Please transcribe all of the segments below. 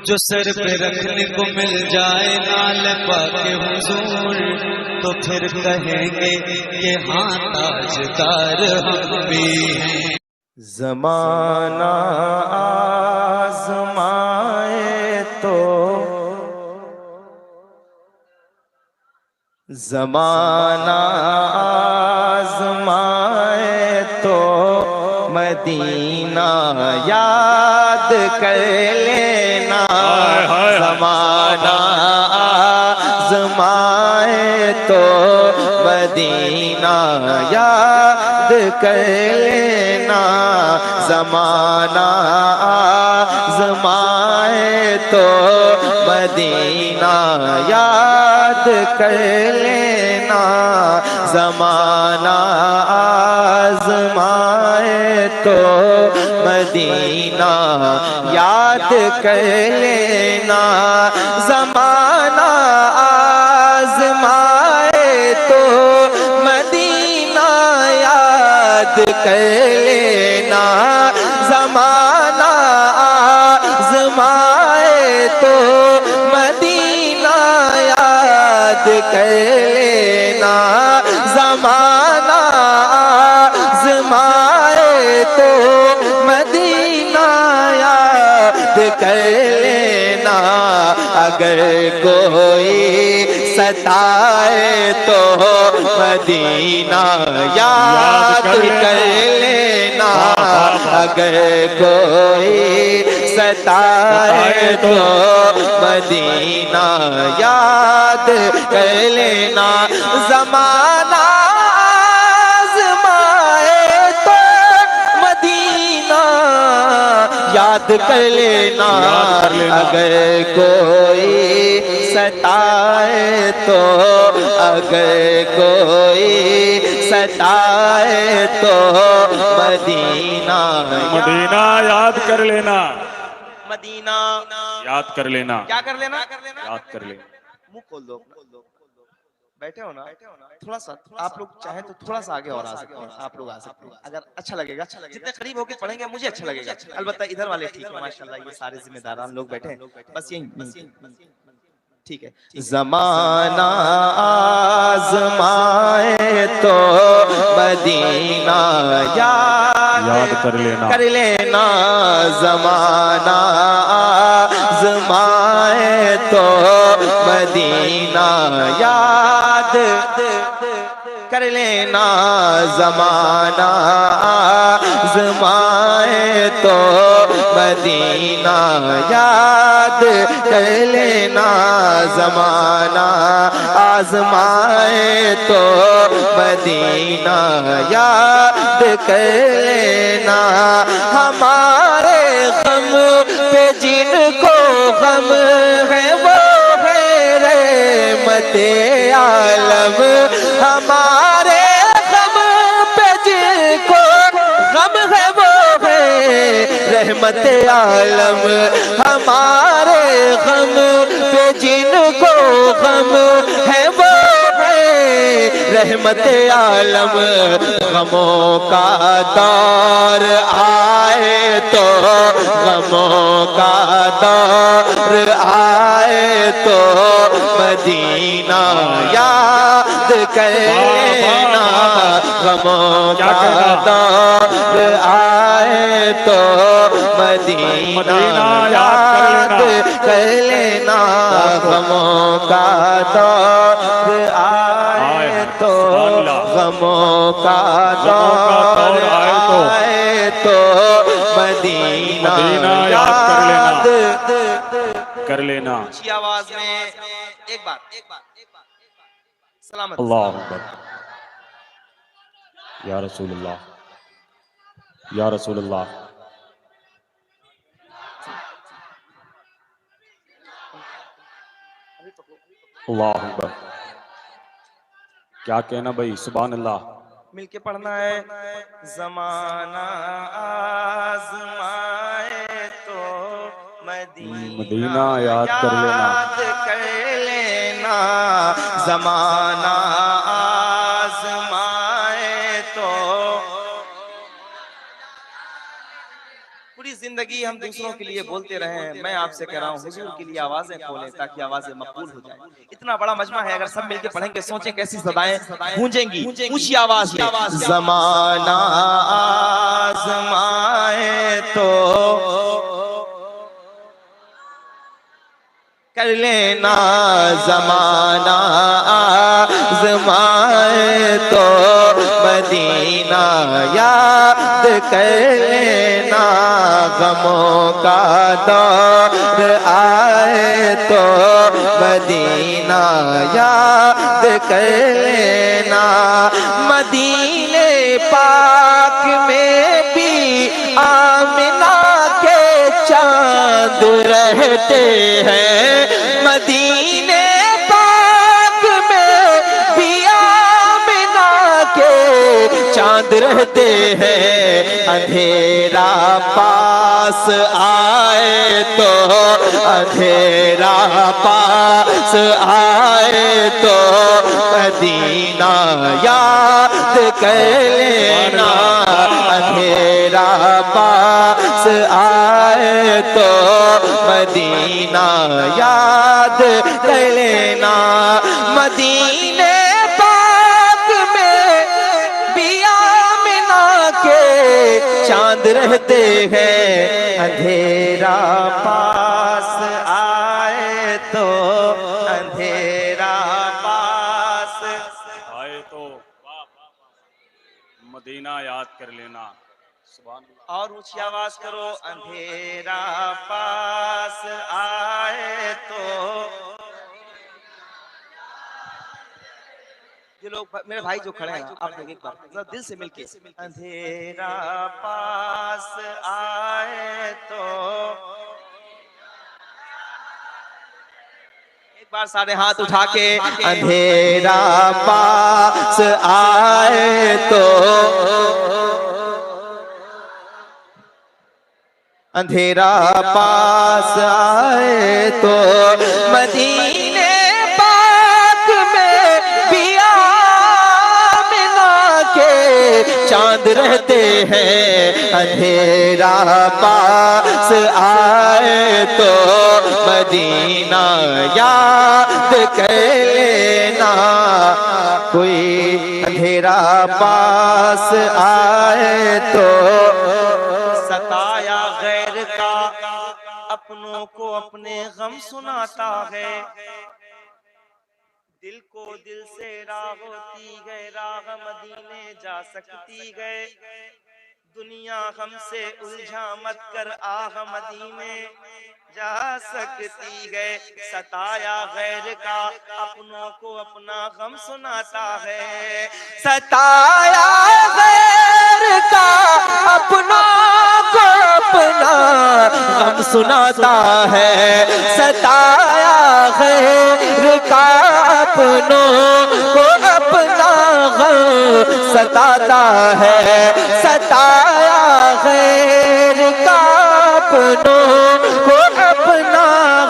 जो सर पे रखने को मिल जाए नाल पाके हुजूर, तो फिर कहेंगे कि हाँ ताजदार हम भी हैं। ज़माना आज़माए तो, ज़माना आज़माए तो मदीना याद कर लेना। ज़माना आज़माए तो मदीना याद कर लेना। ज़माना आज़माए तो मदीना याद कर लेना। ज़माना आज़माए तो मदीना याद कर लेना। ज़माना आज़माए तो मदीना याद कर लेना। ज़माना आज़माए तो मदीना याद कर लेना। ज़माना आज़माए तो मदीना याद कर लेना। अगर कोई सताए तो मदीना याद कर लेना। अगर कोई सताए तो मदीना याद कर लेना। ज़माना आज़माए तो मदीना याद कर लेना। अगर कोई सताए तो, अगर कोई सताए तो मदीना याद कर लेना। मदीना याद कर लेना। क्या कर लेना? याद कर लेना। मुंह खोल दो। बैठे हो ना? थोड़ा सा आप लोग चाहे तो थोड़ा सा आगे और आ सकते हैं। आप लोग आ सकते हैं अगर अच्छा लगेगा। जितने करीब होके पढ़ेंगे मुझे अच्छा लगेगा। अलबत्ता इधर वाले ठीक है माशाल्लाह, ये सारे जिम्मेदारान लोग बैठे हैं। बस यही ठीक है। ज़माना आज़माए तो मदीना याद कर लेना। ज़माना आज़माए तो मदीना याद कर लेना। ज़माना आज़माए तो मदीना याद कर लेना। ज़माना आज़माए तो मदीना याद कर लेना। हमारे गम पे जिनको गम है वो है रहमते आलम। हमारे गम पे जिनको गम है वो है रहमते आलम। हमारे गम पे जिनको गम है वो रहमते आलम। गमों का दौर आए तो, गमों का दौर आए तो मदीना याद कर लेना। गमों का दौर आए तो मदीना याद कर लेना। गमों का दौर आए तो, गमों का दौर आए तो मदीना याद कर लेना। ऊंची आवाज में एक बार सलामत। अल्लाह अकबर। या रसूलुल्लाह, या रसूलुल्लाह। अल्लाह अकबर। क्या कहना भाई, सुभान अल्लाह। मिलके पढ़ना है। ज़माना आज़माए तो मदीना याद कर लेना। ज़माना आज़माए तो पूरी जिंदगी हम दूसरों के लिए बोलते रहे, मैं आपसे कह रहा हूँ हुजूर के लिए आवाजें खोलें ताकि आवाजें मकबूल हो जाए। इतना बड़ा मजमा है, अगर सब मिलके पढ़ेंगे, सोचें कैसी सदाएं गूंजेंगी ऊंची आवाज में। जमाना आज़माए तो कर लेना, जमाना आज़माए तो मदीना याद कर लेना, गमों का दौर आए तो मदीना याद कर लेना। मदीने पाक में भी आमिना के चांद रहते हैं, मदीने पाक में भी आमिना के चांद रहते हैं। अंधेरा पास आए तो, अंधेरा पास आए तो मदीना याद कर लेना, अंधेरा पास आए तो मदीना याद कर लेना। मदीने पाक में भी आमिना के चांद रहते हैं, अंधेरा पास आए तो, अंधेरा पास आए तो मदीना याद कर लेना। सुभान अल्लाह। और ऊंची आवाज करो, अंधेरा पास आए तो। ये लोग मेरे भाई जो खड़े हैं, आप लोग एक बार जरा दिल से मिलके, अंधेरा पास आए तो। एक बार सारे हाथ उठा के, अंधेरा पास आए तो, अंधेरा पास आए तो मदीने पाक में भी आमिना के चांद रहते हैं। अंधेरा पास आए तो मदीना याद कर लेना। कोई अंधेरा पास आए तो सताया गैर का अपनों को अपने गम सुनाता है। दिल को दिल से राह होती गए, राह मदीने जा सकती गए। दुनिया हमसे उलझा मत कर, आह मदीने जा सकती गए। सताया गैर का अपनों को अपना गम सुनाता है। सताया गैर का अपनों को अपना गम सुनाता है। सताया गैर का अपनों को अपना गम सताता है। सताया गैर का अपनों को अपना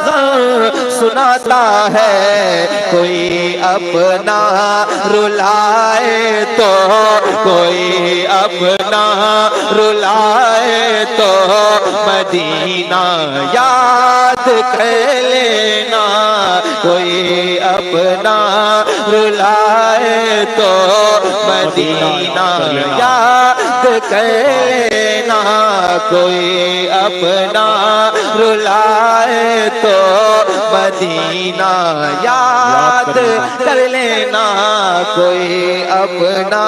गम सुनाता है। कोई अपना रुलाए तो, कोई अपना रुलाए तो मदीना याद कर लेना। कोई अपना रुलाए तो मदीना याद कर लेना। कोई अपना रुलाए तो मदीना याद कर लेना। कोई अपना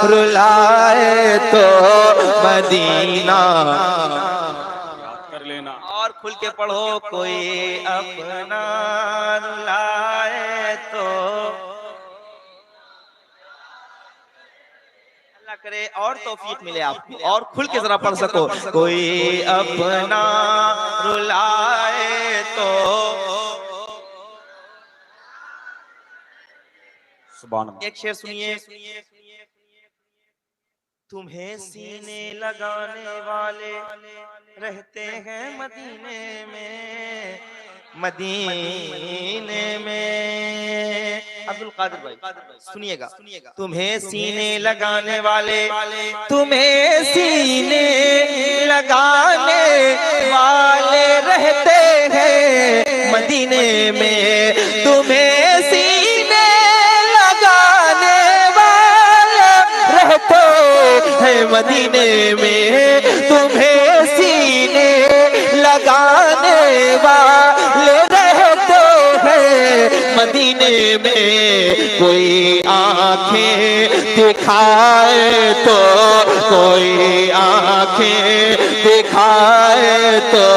रुलाए तो मदीना याद कर लेना। और खुल के पढ़ो, कोई अपना रुलाए तो। अल्लाह करे और तौफीक मिले आपको, और खुल के जरा पढ़ सको। कोई अपना रुलाए तो। सुभान अल्लाह। एक शेर सुनिए। तुम्हें सीने लगाने वाले रहते हैं मदीने में, मदीने में अब्दुल कादिर भाई, सुनिएगा। तुम्हें सीने लगाने वाले, तुम्हें सीने लगाने वाले रहते हैं मदीने में, तुम्हें सीने लगाने वाले रहते हैं मदीने में, तुम्हें सीने लगाने वाले रहते हैं मदीने में। कोई आंखें दिखाए तो, कोई आंखें दिखाए तो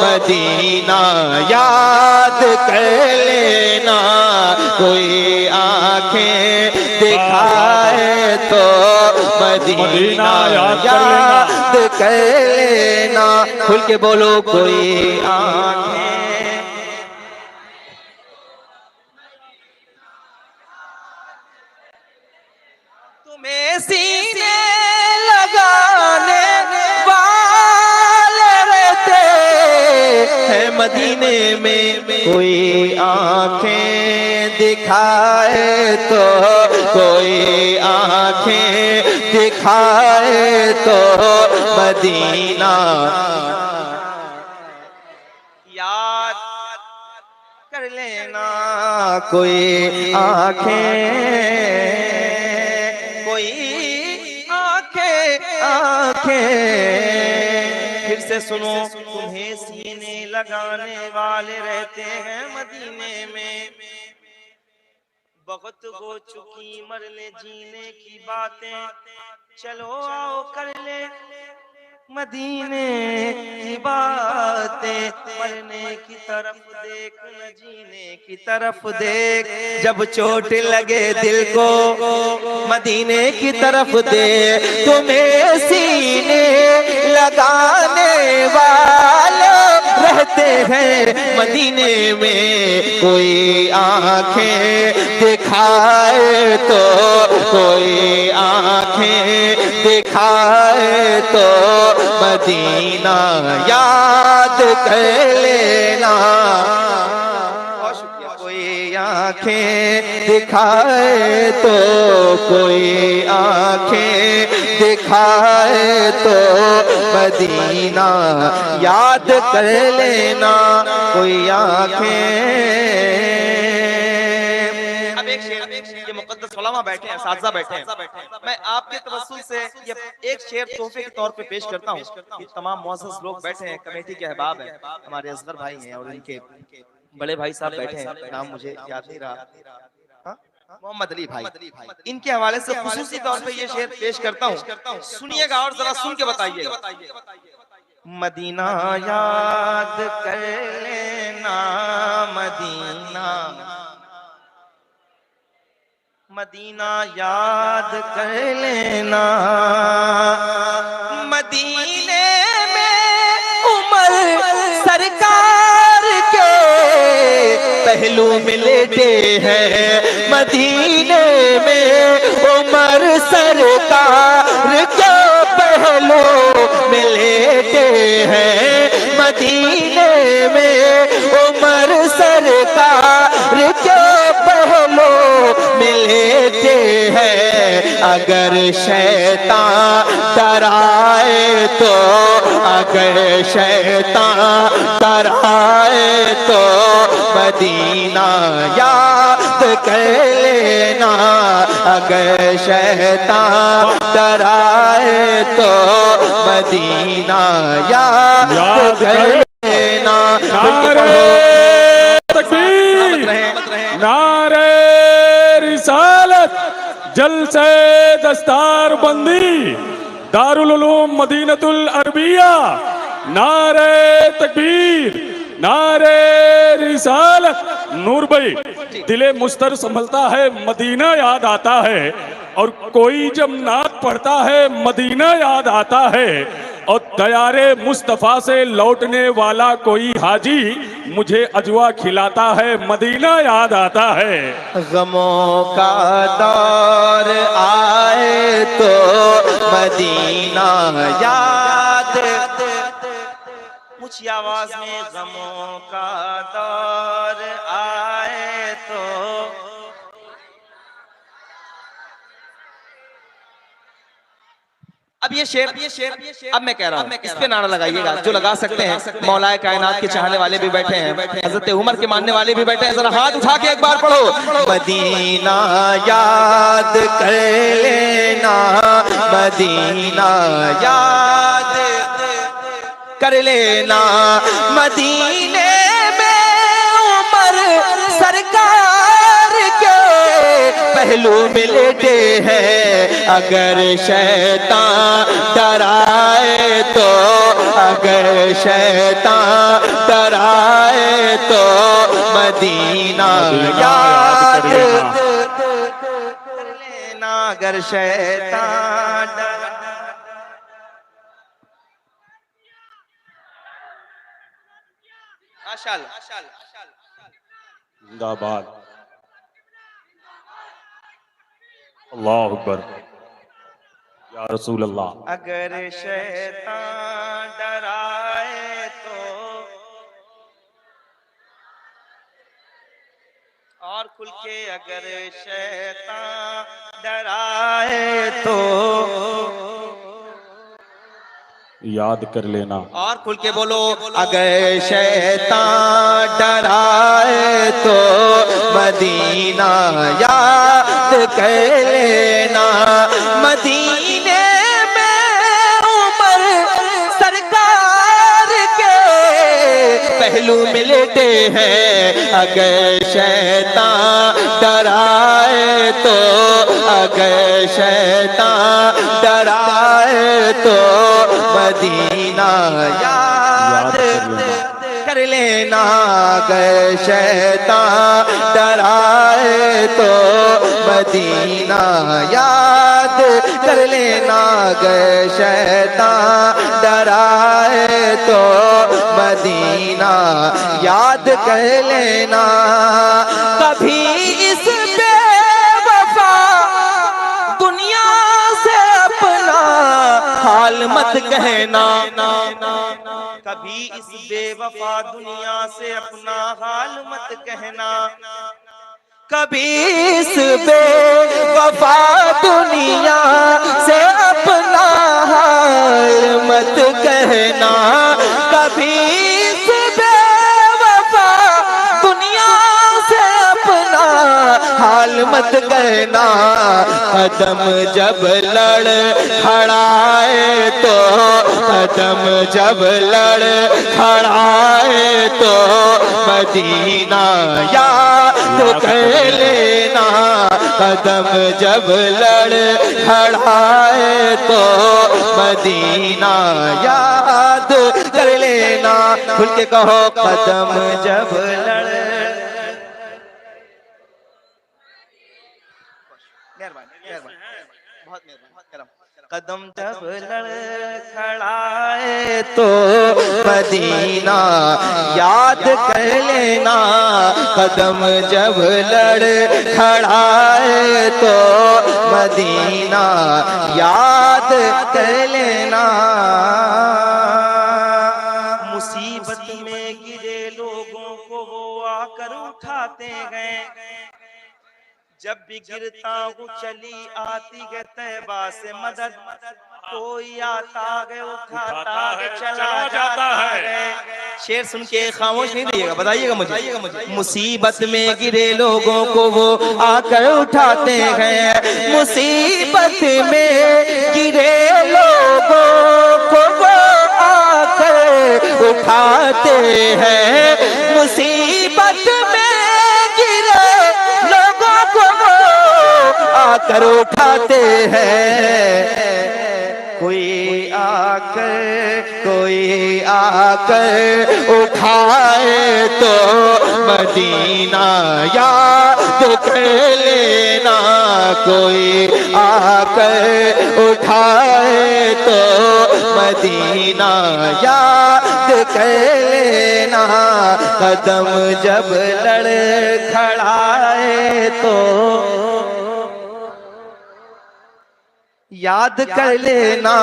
मदीना याद कर लेना, कोई आंखें दिखाए तो मदीना याद कर लेना। खुल के बोलो, कोई आंखें, तुम्हें सीने लगाने वाले रहते हैं मदीने में। कोई आंखें दिखाए तो, कोई आंखें दिखाए तो मदीना याद कर लेना। कोई आंखें, फिर से सुनो, तुम्हें सीने लगाने वाले रहते हैं मदीने में। बहुत हो चुकी मरने जीने की बातें, चलो आओ कर ले मदीने की बातें। मरने की तरफ देख न जीने की तरफ देख, जब चोट लगे दिल को मदीने की तरफ दे। तुम्हें सीने लगाने वाले रहते हैं मदीने में। कोई आंखें दिखाए तो, कोई आंखें दिखाए तो मदीना याद कर लेना। बहुत शुक्रिया। कोई आंखें दिखाए तो, कोई आंखें दिखाए तो मदीना याद कर लेना। कोई आंखें, ये मुकद्दस उलमा बैठे हैं, साज़ा बैठे हैं, मैं आपके तवस्सुल से ये एक शेर तोहफे के तौर पे पेश करता हूँ। ये तमाम मुअज़्ज़ज़ लोग बैठे हैं, कमेटी के अहबाब हैं, हमारे असगर भाई हैं और इनके बड़े भाई साहब बैठे हैं, नाम मुझे याद नहीं रहा, मोहम्मद अली भाई। इनके हवाले से खुसूसी तौर पे ये शेर पेश करता हूँ, सुनिएगा और जरा सुन के बताइएगा। मदीना याद कर लेना, मदीना, मदीना याद कर लेना। मदीने में उमर सरकार के पहलू में लेटे हैं, मदीने में उमर सरकार के पहलू में लेटे हैं, मदीने में उमर सरकार के पहलू में लेटे हैं। अगर शैतान डराए तो, अगर शैतान डराए तो मदीना याद कर लेना। अगर शैतान डराए तो मदीना याद कर लेना। नारे रिसालत, जलसे दस्तार बंदी, दारुल उलूम मदीनतुल अरबिया। नारे तकबीर, नारे रिसालत। नूर भाई, दिले मुस्तर संभलता है, मदीना याद आता है, और कोई जब नात पढ़ता है मदीना याद आता है, और तैयारे मुस्तफ़ा से लौटने वाला कोई हाजी मुझे अजवा खिलाता है, मदीना याद आता है। गमों का दौर आए तो मदीना याद, ऊंची आवाज में, गमों का दौर आए तो अब ये शेर अब मैं कह रहा हूँ, इस पे नारा लगाइएगा जो लगा सकते हैं। मौलाए कायनात के चाहने वाले भी बैठे हैं, हजरत उमर के मानने वाले भी बैठे हैं, जरा हाथ उठा के एक बार पढ़ो। मदीना याद कर लेना, मदीना याद कर लेना, मदीने में उमर सरकार के पहलू मिलते हैं। अगर शैतान डराए तो, अगर शैतान डराए तो मदीना याद कर लेना, अगर शैतान माशाअल्लाह जिंदाबाद, अल्लाह अकबर, या रसूल अल्लाह। अगर शैतान डराए तो, और खुल के अगर शैतान डराए तो याद कर लेना, और खुल के बोलो। अगर शैतान डराए तो मदीना याद कर लेना, मदीने में उमर सरकार के पहलू मिलते हैं। अगर शैतान डराए तो, अगर शैतान डराए तो मदीना याद कर लेना, अगर शैतान डराए तो मदीना याद कर लेना, अगर शैतान डराए तो मदीना याद कर लेना। कभी इस बेवफा दुनिया से अपना हाल मत कहना, कभी इस बेवफा दुनिया से अपना हाल मत कहना, कभी इस बेवफा दुनिया से अपना हाल मत कहना, कभी इस बेवफा दुनिया से अपना हाल मत कहना। कदम जब लड़ खड़ाए तो, कदम जब लड़ खड़ाए तो मदीना याद कर लेना, कदम जब लड़ खड़ाए तो मदीना याद कर लेना। खुल के कहो, कदम जब लड़, बहुत कदम जब लड़ खड़ाए तो मदीना याद कर लेना, कदम जब लड़ खड़ाए तो मदीना याद कर लेना। मुसीबत में गिरे लोगों को वो आकर उठाते गए, जब भी गिरता हूँ चली आती है तैबा से मदद, कोई आता है उठाता है चला जाता है। शेर सुन के खामोश नहीं रहिएगा, बताइएगा मुझे। मुसीबत में गिरे लोगों को वो आकर उठाते हैं, मुसीबत में गिरे लोगों को वो आकर उठाते हैं, मुसीबत में गिरे लोगों को आकर उठाते हैं। कोई आकर उठाए तो मदीना याद कर लेना, कोई आकर उठाए तो मदीना याद कर लेना, कदम जब लड़ खड़ाए तो याद कर लेना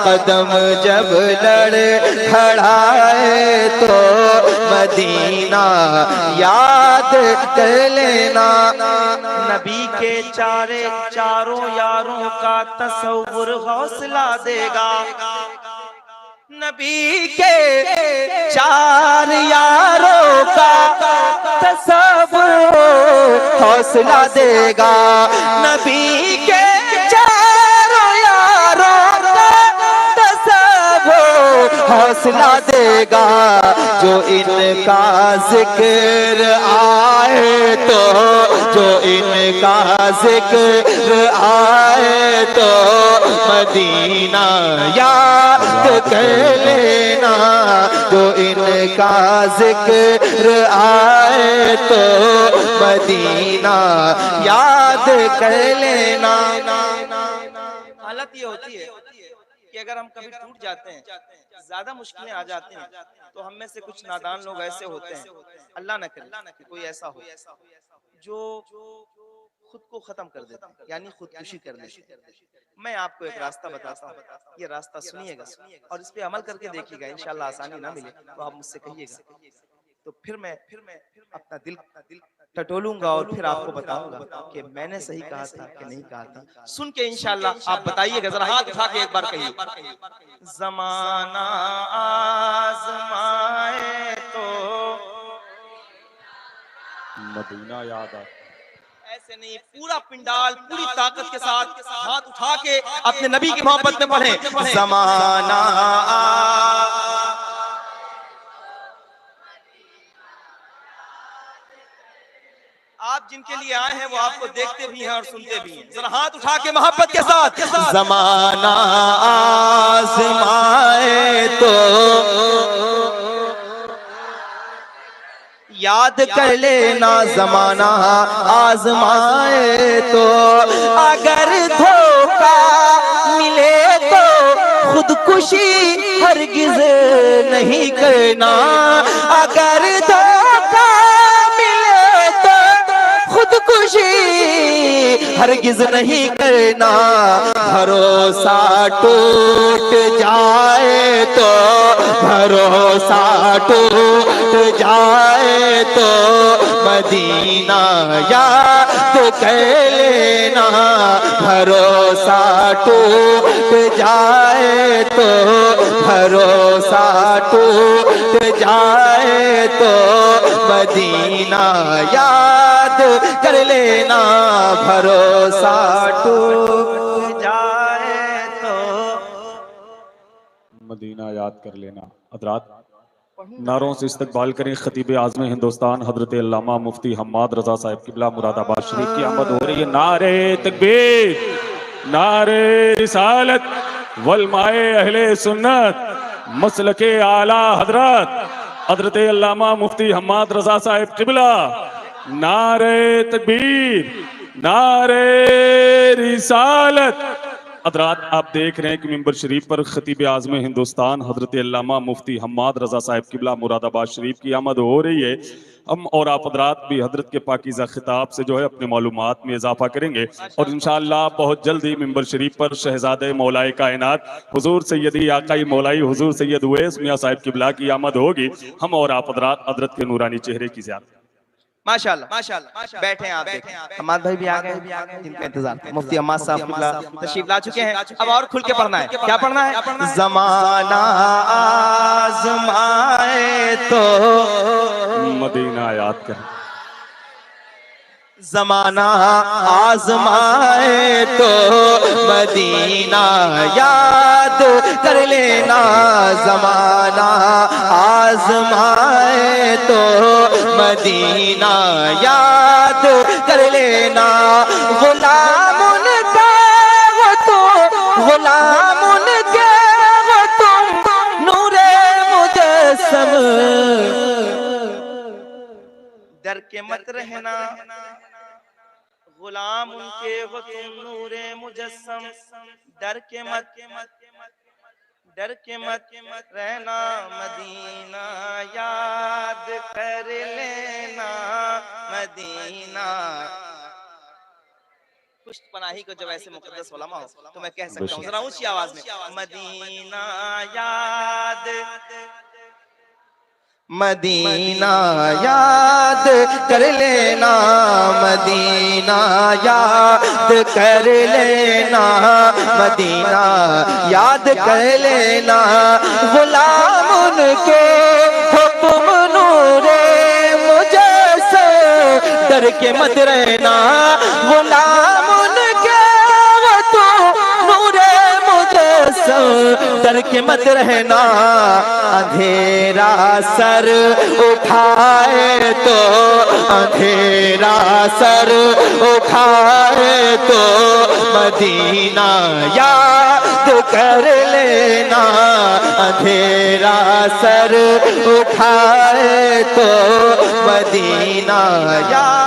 कदम जब लड़ खड़ाए तो मदीना याद कर लेना। नबी के चारों यारों का तसव्वुर हौसला देगा। नबी के चार यारों का तसव्वुर हौसला देगा। नबी के चारों यारों का तसव्वुर हौसला देगा। जो इनका जिक्र आए तो, जो इनका जिक्र आए तो मदीना याद कर लेना। जो इनका जिक्र आए तो मदीना याद कर लेना। हालत ये होती है कि अगर हम कभी टूट जाते हैं, ज्यादा मुश्किलें आ जाती हैं, तो हम में से कुछ नादान लोग ऐसे होते हैं, अल्लाह न करे कि कोई ऐसा हो जो खुद को खत्म कर देता है, यानी खुदकुशी कर लेता है। मैं आपको एक रास्ता बताता हूँ, ये रास्ता सुनिएगा और इस पे अमल करके देखिएगा। इंशाल्लाह आसानी ना मिले तो आप मुझसे कहिएगा, तो फिर मैं अपना दिल टटोलूंगा और फिर आपको बताऊंगा कि मैंने सही कहा था कि नहीं कहा था। सुन के इंशाल्लाह आप बताइएगा, जरा हाथ उठा के एक बार कहिए। ज़माना आज़माए तो मदीना याद आ। ऐसे नहीं, पूरा पिंडाल पूरी ताकत के साथ हाथ उठा के अपने नबी की मोहब्बत में पढ़े। ज़माना आप जिनके लिए आए हैं वो आपको देखते भी हैं और सुनते भी हैं। जरा हाथ उठा के मोहब्बत के साथ। ज़माना आज़माए तो याद कर लेना। ज़माना आज़माए तो अगर धोखा मिले तो खुदकुशी हरगिज़ नहीं करना। अगर धोखा मिले तो खुदकुशी हरगिज़ नहीं करना। भरोसा टूट जाए तो, भरोसा टूट जाए तो मदीना याद कर लेना। भरोसा टूट जाए तो, भरोसा टूट जाए तो मदीना याद कर लेना। भरोसा टूट जाए तो मदीना याद कर लेना। हज़रात नारों से इस्तकबाल करें खतीब आज़म हिंदुस्तान हजरत अल्लामा मुफ्ती हम्माद रजा साहिब किबला मुरादाबाद शरीफ की आमद हो रही है। नारे तकबीर, नारे रिसालत वल माए अहले सुन्नत मसलके आला हजरत हजरत अल्लामा मुफ्ती हम्माद रजा साहिब किबला। नारे तकबीर, नारे रिसालत। हज़रात आप देख रहे हैं कि मिंबर शरीफ पर खतीब आज़म हिंदुस्तान हजरत अल्लामा मुफ्ती हम्माद रजा साहिब किबला मुरादाबाद शरीफ की आमद हो रही है। हम और आप हज़रात भी हजरत के पाकीज़ा खिताब से जो है अपने मालूमात में इजाफा करेंगे और इंशाअल्लाह बहुत जल्द ही मिंबर शरीफ पर शहजादे मौलाए कायनात हुजूर सैयदी आकाई मौलाई हुजूर सैयद उवैस मियां साहिब किबला की आमद होगी। हम और आप हज़रात हजरत के नूरानी चेहरे की ज़ियारत। माशाल्लाह माशाल्लाह बैठे हैं आप देखें। हमाद भाई भी आ गए जिनका इंतजार था। मुफ्ती हम्माद साहब किबला तशरीफ ला चुके हैं। अब और खुल के पढ़ना है। क्या पढ़ना है? ज़माना आज़माए तो मदीना याद कर। ज़माना आज़माए तो मदीना याद कर लेना। ज़माना आज़माए तो मदीना याद कर लेना। गुलाम उनका वो तो, गुलाम उनके वो तुम नूरे मुजस्सम। डर के मत रहना, गुलाम उनके हो तुम नूरे मुजस्सम। डर के मत रहना। मदीना याद कर लेना। मदीना पुष्ट पनाही को जब ऐसे मुकद्दस उलमा हो तो मैं कह सकता हूँ जरा ऊंची आवाज में, मदीना याद, मदीना याद कर लेना, मदीना याद कर लेना, मदीना याद कर लेना, गुलाम उनके हुक्म नूरे मुझे से डर के मत रहना, गुलाम उनके वो तो नूरे मुझे से डर के मत रहना, अंधेरा सर उठाए तो, अंधेरा सर उठाए तो मदीना याद कर लेना, अंधेरा सर उठाए तो मदीना याद